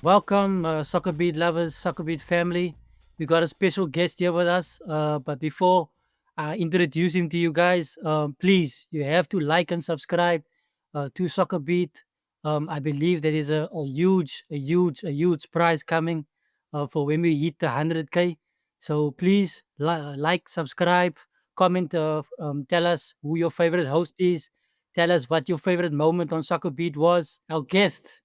Welcome, SoccerBeat lovers, SoccerBeat family. We got a special guest here with us. But before I introduce him to you guys, please, you have to like and subscribe to SoccerBeat. I believe there is a huge prize coming for when we hit the 100K. So please like, subscribe, comment, tell us who your favorite host is. Tell us what your favorite moment on SoccerBeat was. Our guest,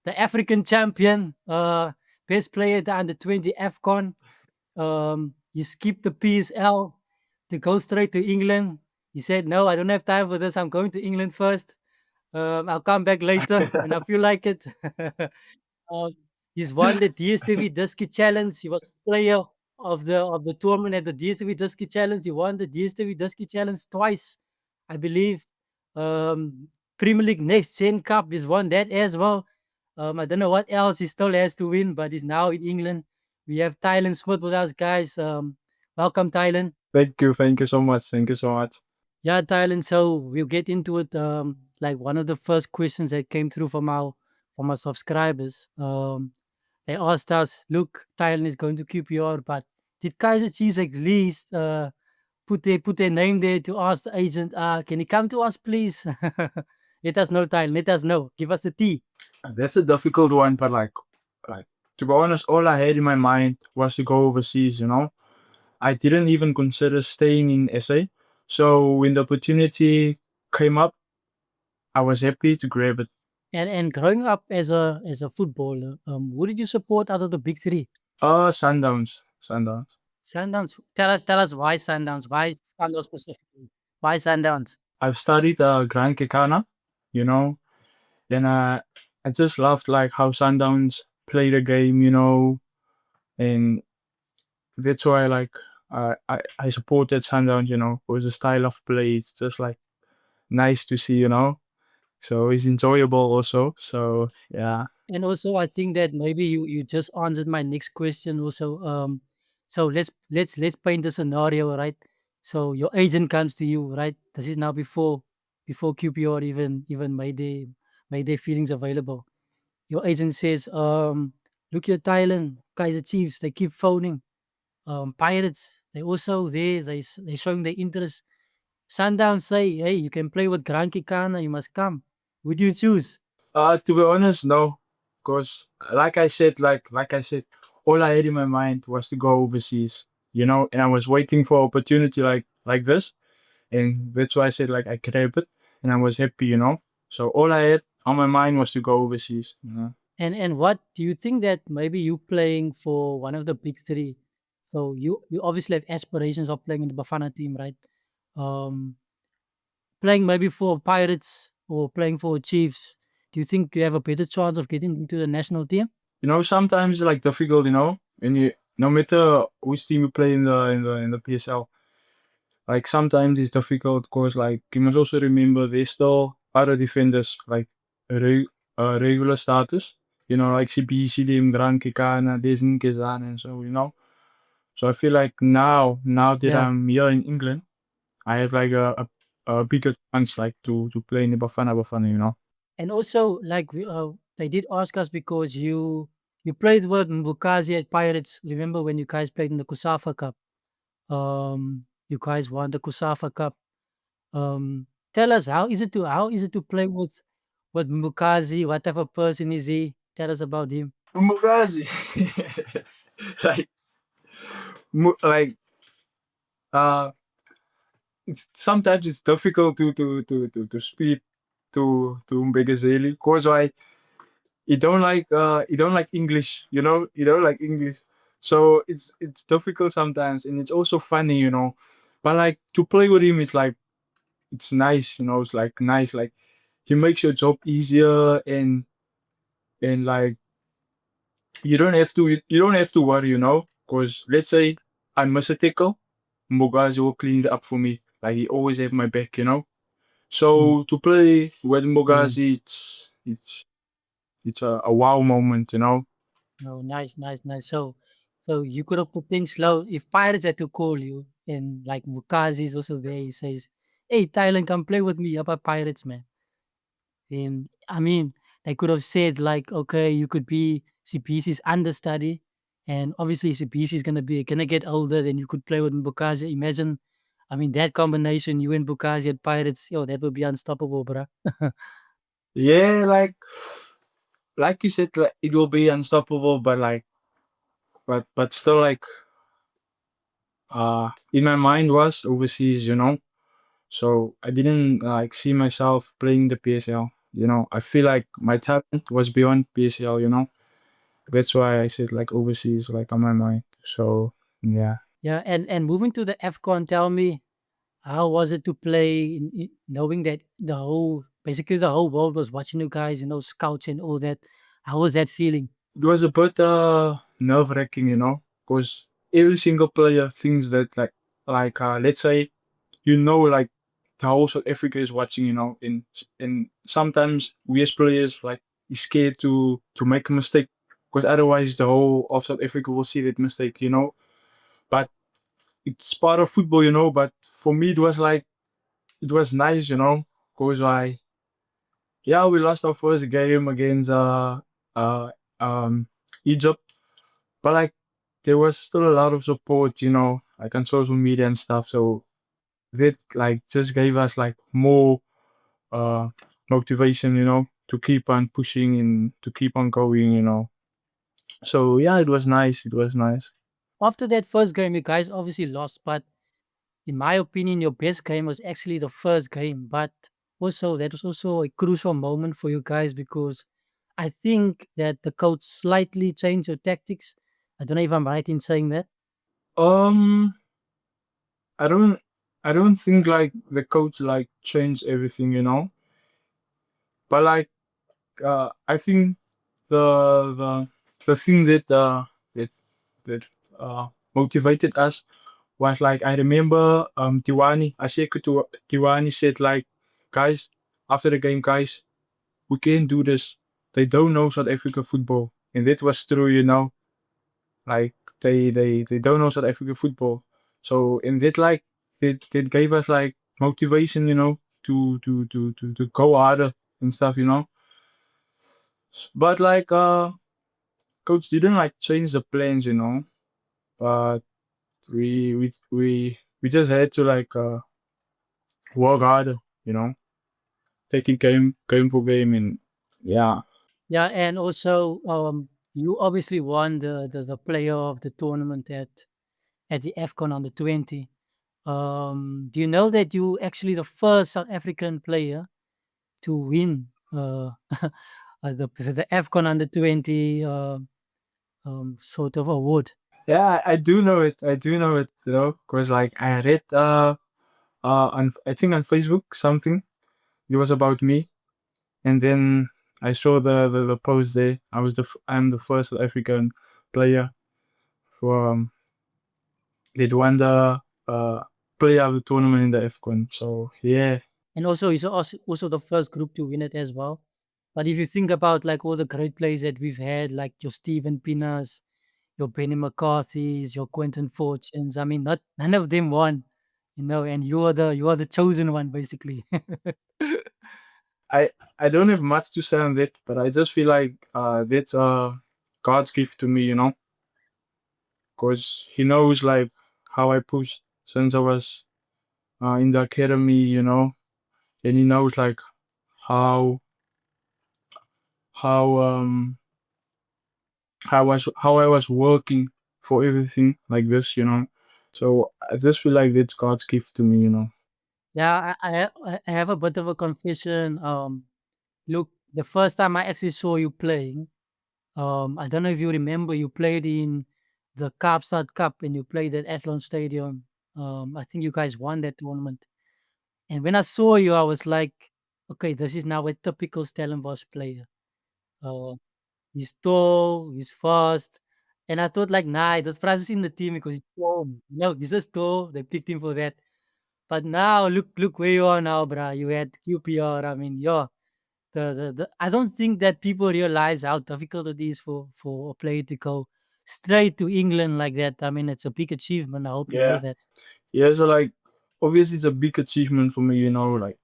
the African champion, best player at the under 20 AFCON. He skipped the PSL to go straight to England. He said, "No, I don't have time for this. I'm going to England first. I'll come back later when I feel like it." um, he's won the DSTV Dusky Challenge. He was player of the tournament at the DSTV Dusky Challenge. He won the DSTV Dusky Challenge twice, I believe. Premier League Next Gen Cup, he's won that as well. I don't know what else he still has to win, but he's now in England. We have Tylon Smith with us, guys. Welcome, Tylon. Thank you so much. Thank you so much. Yeah, Thailand. So we'll get into it. Like one of the first questions that came through from our subscribers. They asked us, "Look, Thailand is going to QPR, but did Kaizer Chiefs at least put their name there to ask the agent? Can he come to us, please? Let us know, Thailand. Let us know. Give us the tea." That's a difficult one, but like to be honest, all I had in my mind was to go overseas. I didn't even consider staying in SA. So when the opportunity came up, I was happy to grab it. And growing up as a footballer, who did you support out of the big three? Sundowns, Sundowns. Sundowns. Tell us why Sundowns. Why Sundowns specifically? Why Sundowns? I've studied Grant Kekana, you know, and I just loved like how Sundowns play the game, and that's why I supported Sundowns, it was the style of play. It's just like nice to see. So it's enjoyable also. So yeah. And also, I think that maybe you just answered my next question. Also, so let's paint the scenario, right? So your agent comes to you, right? This is now before QPR even made their feelings available. Your agent says, look at Thailand, Kaizer Chiefs, they keep phoning. Pirates, they also there, they showing their interest. Sundowns say, hey, you can play with Grant Kekana, you must come. Would you choose? To be honest, no, because like I said, all I had in my mind was to go overseas, and I was waiting for opportunity like this, and that's why I said like I grabbed it, and I was happy. So all I had on my mind was to go overseas. And what do you think that maybe you playing for one of the big three? So you obviously have aspirations of playing in the Bafana team, right? Um, Playing maybe for Pirates or playing for Chiefs. Do you think you have a better chance of getting into the national team? Sometimes it's like difficult, when you no matter which team you play in the PSL. Like sometimes it's difficult because like you must also remember there's still other defenders like regular starters. Like CBCDM, Gran Kekana, Desin Kezan and so. So I feel like now that Yeah. I'm here in England, I have like a bigger chance like to play in the Bafana. And also, like they did ask us because you played with Mbokazi at Pirates. Remember when you guys played in the Kusafa Cup? You guys won the Kusafa Cup. Tell us how is it to play with Mbokazi? What type of person is he? Tell us about him. Mbokazi. like like uh it's sometimes it's difficult to speak to Mbegazeli because why he don't like English, he don't like English. So it's difficult sometimes and it's also funny. But like to play with him is like it's nice, it's like nice, like he makes your job easier and like you don't have to worry, because let's say I miss a tackle, Mbogazi will clean it up for me. Like he always have my back. Mm. So to play with Brilliant. Mbogazi, it's a wow moment. Oh, nice, nice, nice. So you could have put things slow if Pirates had to call you and like Mbokazi is also there. He says, "Hey, Thailand, come play with me. How about Pirates, man?" And I mean, they could have said like, okay, you could be CPC's understudy, and obviously CPC is gonna get older. Then you could play with Mbokazi. Imagine, I mean, that combination, you and Mbokazi at Pirates, yo, that would be unstoppable, bruh. Yeah, like you said, like, it will be unstoppable, but like, but still, like, in my mind was overseas, you know. So I didn't like see myself playing the PSL. You know, I feel like my talent was beyond PSL. You know, that's why I said like overseas, like on my mind. So yeah. Yeah, and moving to the FCON, tell me, how was it to play knowing that basically the whole world was watching you guys, scouts and all that? How was that feeling? It was a bit nerve wracking, you know, because every single player thinks that let's say like the whole South Africa is watching, you know, and sometimes we as players like is scared to make a mistake because otherwise the whole of South Africa will see that mistake, you know. But it's part of football, you know. But for me, it was nice, you know, because yeah, we lost our first game against uh um Egypt, but like there was still a lot of support, you know, like on social media and stuff. So that like just gave us like more uh motivation, you know, to keep on pushing and to keep on going, you know. So yeah, it was nice. It was nice. After that first game, you guys obviously lost, but in my opinion, your best game was actually the first game. But also, that was also a crucial moment for you guys because I think that the coach slightly changed your tactics. I don't know if I'm right in saying that. Um, I don't, I don't think like the coach like changed everything, you know. But like, I think the the thing that that motivated us was like I remember Tiwani Asheko Tiwani said like, guys, after the game, guys, we can't do this. They don't know South Africa football, and that was true, you know. Like they don't know South Africa football, so in that like that gave us like motivation, you know, to go harder and stuff, you know. But like coach didn't like change the plans, you know. But we just had to like work harder, you know, taking game for game, and yeah. Yeah, and also, you obviously won the player of the tournament at the AFCON under 20. Do you know that you actually the first South African player to win the AFCON under 20 sort of award? Yeah, I do know it. I do know it, you know, because like I read on I think on Facebook something it was about me, and then I saw the post there. I'm the first South African player for that won the uh player of the tournament in the AFCON. So yeah. And also, he's also the first group to win it as well. But if you think about like all the great players that we've had, like your Stephen Pinas, your Benny McCarthy's, your Quentin Fortunes, I mean, not none of them won, and you are the chosen one, basically. I I don't have much to say on that, but I just feel like that's God's gift to me, you know, because He knows like how I pushed since I was in the academy, you know, and He knows like how how how I was working for everything like this, you know. So I just feel like that's God's gift to me, you know. Yeah, I have a bit of a confession. Look, the first time I actually saw you playing, I don't know if you remember, you played in the Kaapstad Cup and you played at Athlon Stadium. I think you guys won that tournament. And when I saw you, I was like, okay, this is now a typical Stellenbosch player. Uh, he's tall, he's fast. And I thought like, nah, this prize is in the team because he's tall. No, he's just tall. They picked him for that. But now look where you are now, bruh. You had QPR. I mean, yeah. The I don't think that people realize how difficult it is for a player to go straight to England like that. I mean, it's a big achievement. I hope you know Yeah. that. Yeah, so like obviously it's a big achievement for me, you know, like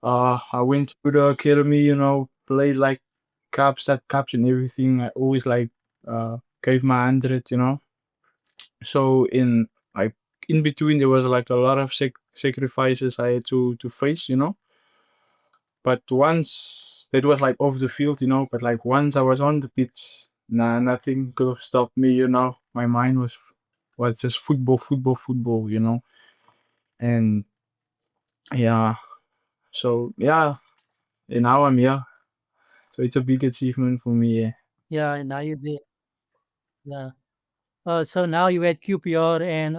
I went to the academy, you know, played like cups and everything, I always like gave my 100, you know. So in like in between there was like a lot of sacrifices I had to face, you know. But once that was like off the field, you know. But like once I was on the pitch, nah, nothing could have stopped me, you know. My mind was just football, football, football, you know. And yeah, so yeah, and now I'm here. So it's a big achievement for me. Yeah. Yeah, and now you're there. Yeah. So now you're at QPR, and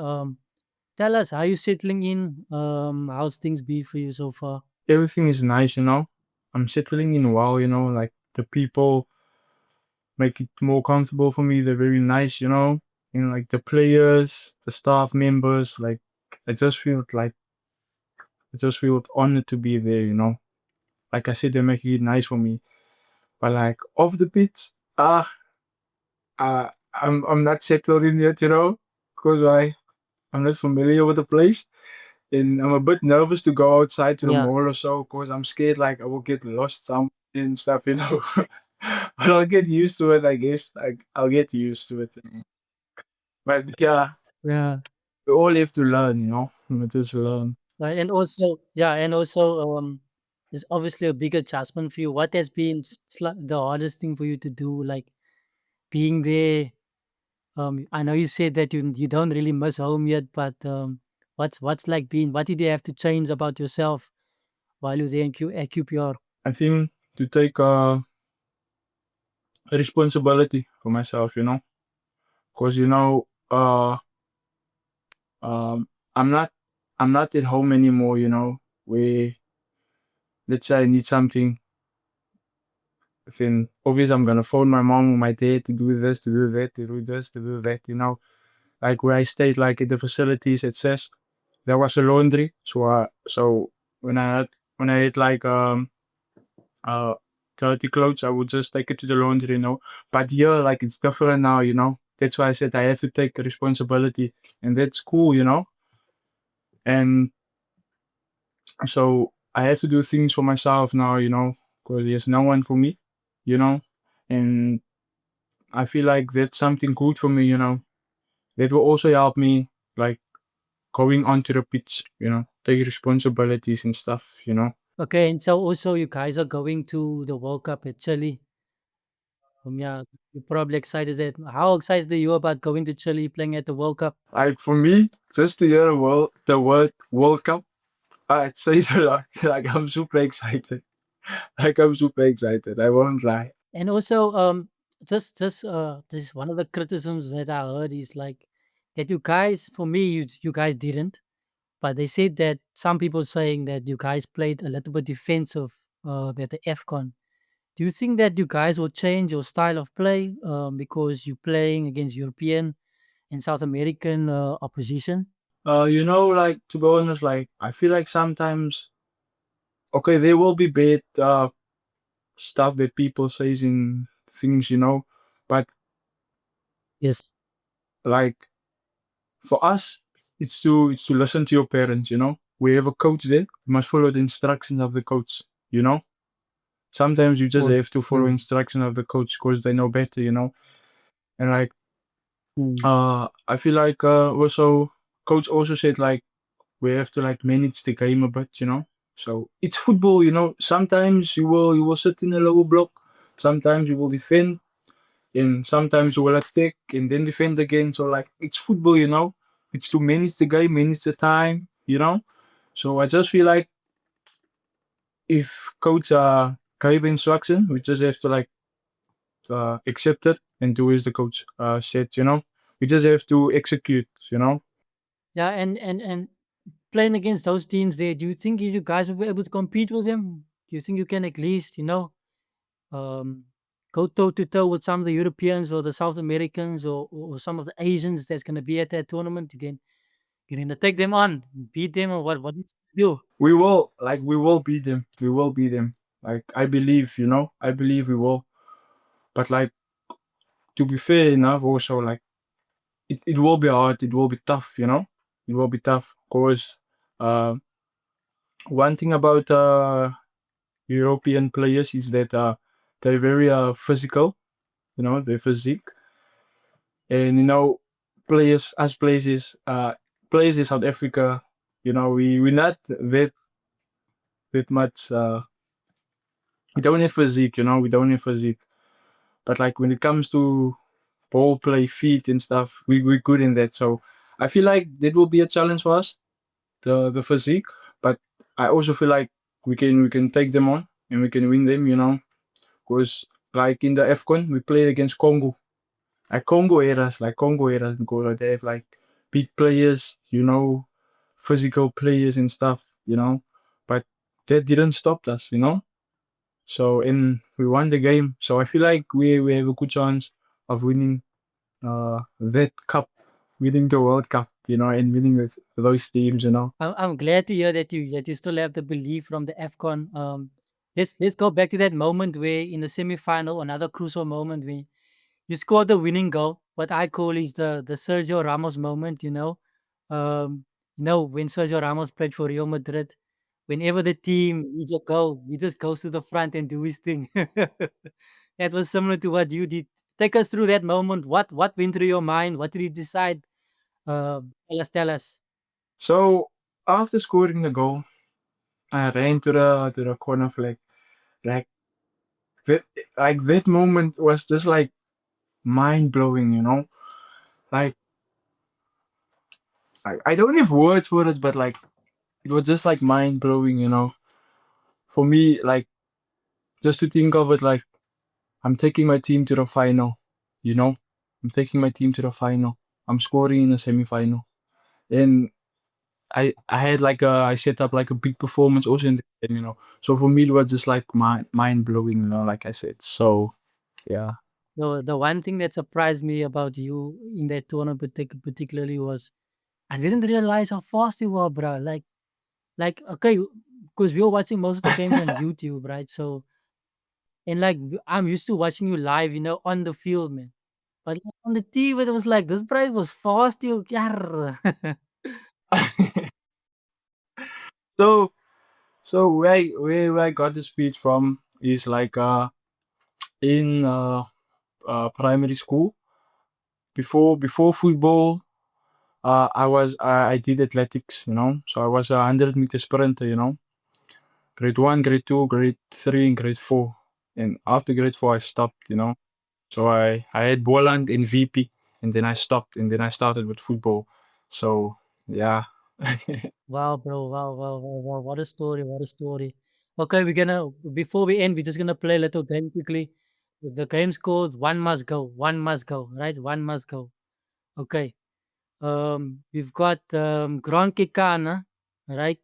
tell us how you settling in. How's things be for you so far? Everything is nice, you know. I'm settling in well, you know. Like the people make it more comfortable for me. They're very nice, you know. And like the players, the staff members, like I just feel like I just feel honored to be there, you know. Like I said, they're making it nice for me. But like off the pitch, I'm not settled in yet, you know, because I'm not familiar with the place, and I'm a bit nervous to go outside to the Yeah, mall or so, because I'm scared like I will get lost somewhere and stuff, you know. But I'll get used to it, I guess. Like I'll get used to it. But yeah, yeah. we all have to learn, you know. We just learn. Right, and also, yeah, and also, it's obviously a big adjustment for you. What has been the hardest thing for you to do, like being there? I know you said that you don't really miss home yet, but what's like being? What did you have to change about yourself while you're there at QPR? I think to take a responsibility for myself, you know, because you know, um, I'm not I'm not at home anymore, you know. Where let's say I need something, then obviously I'm gonna phone my mom or my dad to do this, to do that, to do this, to do that, you know. Like where I stayed, like at the facilities, it says there was a laundry, so when I had like uh dirty clothes, I would just take it to the laundry, you know. But here, like it's different now, you know. That's why I said I have to take responsibility, and that's cool, you know. And so I have to do things for myself now, you know, because there's no one for me, you know. And I feel like that's something good for me, you know. That will also help me, like going onto the pitch, you know, take responsibilities and stuff, you know. Okay, and so also you guys are going to the World Cup at Chile. Yeah, you're probably excited. How excited are you about going to Chile, playing at the World Cup? Like for me, just to hear the word World Cup, it says a lot. Like I'm super excited. Like I'm super excited. I won't lie. And also, this one of the criticisms that I heard is like that you guys, for me, you guys didn't, but they said that some people saying that you guys played a little bit defensive at the FCON. Do you think that you guys will change your style of play because you're playing against European and South American opposition? You know, like to be honest, like I feel like sometimes okay, there will be bad stuff that people says in things, you know, but Yes. like for us, it's to listen to your parents, you know. We have a coach there. You must follow the instructions of the coach, you know. Sometimes you just Or, have to follow mm, instructions of the coach because they know better, you know. And like mm. I feel like also coach also said like we have to like manage the game a bit, you know. So it's football, you know. Sometimes you will sit in a lower block. Sometimes you will defend, and sometimes you will attack and then defend again. So like it's football, you know. It's to manage the game, manage the time, you know. So I just feel like if coach gave instruction, we just have to like accept it and do as the coach said, you know. We just have to execute, you know. Yeah, and playing against those teams there, do you think you guys will be able to compete with them? Do you think you can at least, um, go toe to toe with some of the Europeans or the South Americans or some of the Asians that's going to be at that tournament? You're going to take them on, beat them, or what? What did you do? We will beat them. We will beat them. Like I believe, you know, I believe we will. But like to be fair enough, also like it will be hard. It will be tough, you know. It will be tough. Cause one thing about European players is that they're very physical, their physique. And players as players in South Africa, we're not that much we don't have physique, we don't have physique. But like when it comes to ball play, feet and stuff, we're good in that. So I feel like that will be a challenge for us, the physique. But I also feel like we can take them on and we can win them, because like in the AFCON we played against Congo. Congo eras because they have like big players, physical players and stuff, But that didn't stop us. So and we won the game. So I feel like we have a good chance of winning that cup, winning the World Cup, and winning with those teams. I'm glad to hear that you still have the belief from the AFCON. Let's go back to that moment where in the semi-final, another crucial moment where you scored the winning goal. What I call is the Sergio Ramos moment. When Sergio Ramos played for Real Madrid, whenever the team needs a goal, he just goes to the front and do his thing. That was similar to what you did. Take us through that moment. What went through your mind? What did you decide? Tell us. So after scoring the goal, I ran to the corner flag. Like that, like that moment was just like mind blowing. Like I don't have words for it, but like it was just like mind blowing. For me, like just to think of it, like I'm taking my team to the final. You know, I'm taking my team to the final. I'm scoring in the semi-final, and I had like I set up like a big performance also in the game. So for me it was just like mind blowing. Like I said. So yeah. The one thing that surprised me about you in that tournament particularly was I didn't realize how fast you were, bro. Like okay, because we were watching most of the games on YouTube, right? So and like I'm used to watching you live, on the field, man. But like, on the TV, it was like this price was fast, you. Yarr. so so where I got the speech from is like in primary school before football. I did athletics. So I was a 100 meter sprinter. Grade one, grade two, grade three, and grade four. And after grade four, I stopped. So I had Boland in VP, and then I stopped, and then I started with football. So yeah. Wow, bro. Wow, wow, wow, wow. What a story. What a story. Okay, before we end, we're just gonna play a little game quickly. The game's called One Must Go. One Must Go, right? One Must Go. Okay. We've got Grant Kekana, right?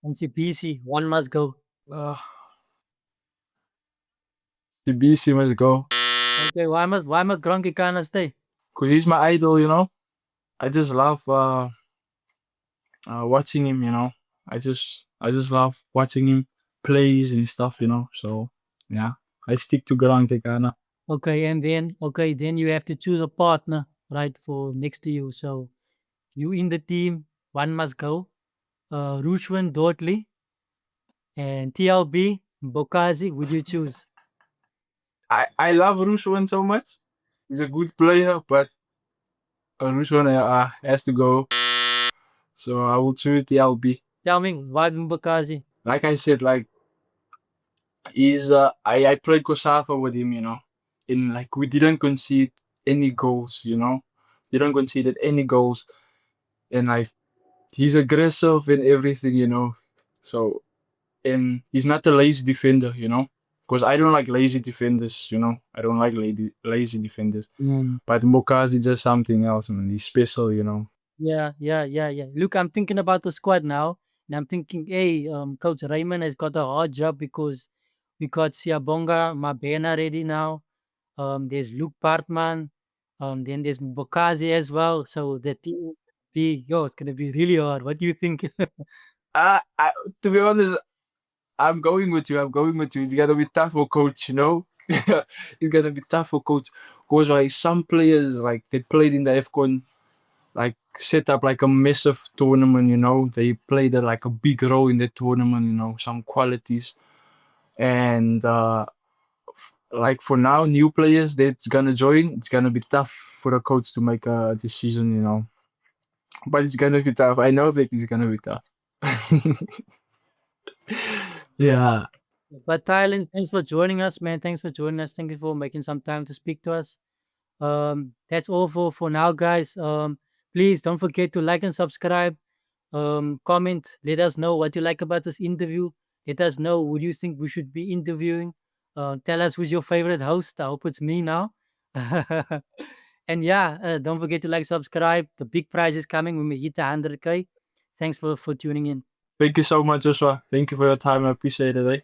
And CBC. One Must Go. uh, the BC must go. Okay, why must Grant Kekana stay? Because he's my idol. I just love watching him. I just love watching him plays and stuff. So yeah, I stick to Grant Kekana. Okay, and then you have to choose a partner, right, for next to you. So you in the team, one must go. Rushwan Dortley and TLB Mbokazi, would you choose? I love Ruswan so much. He's a good player, but Ruswan has to go. So I will choose the LB. Tell me why Mbokazi? Like I said, like he's I played Kosafa with him. And like we didn't concede any goals. Didn't concede any goals, and like he's aggressive and everything. So and he's not a lazy defender. Because I don't like lazy defenders. I don't like lazy defenders. Mm. But Mbokazi is just something else, man. He's special. Yeah, yeah, yeah, yeah. Look, I'm thinking about the squad now, and I'm thinking, hey, Coach Raymond has got a hard job because we got Siabonga Mabena ready now. There's Luke Bartman. Then there's Mbokazi as well. So the team it's gonna be really hard. What do you think? I, to be honest, I'm going with you. I'm going with you. It's gonna be tough for coach. It's gonna be tough for coach. Because like some players like they played in the AFCON, like set up like a massive tournament. They played like a big role in the tournament. Some qualities. And like for now, new players that's gonna join, it's gonna be tough for the coach to make a decision, you know. But it's gonna be tough. I know that it's gonna be tough. Yeah. But Tylon, thanks for joining us, man. Thanks for joining us. Thank you for making some time to speak to us. That's all for now, guys. Please don't forget to like and subscribe. Comment. Let us know what you like about this interview. Let us know who do you think we should be interviewing. Tell us who's your favorite host. I hope it's me now. And yeah, don't forget to like, subscribe. The big prize is coming when we hit 100K. Thanks for tuning in. Thank you so much, Joshua. Thank you for your time. I appreciate it. Eh?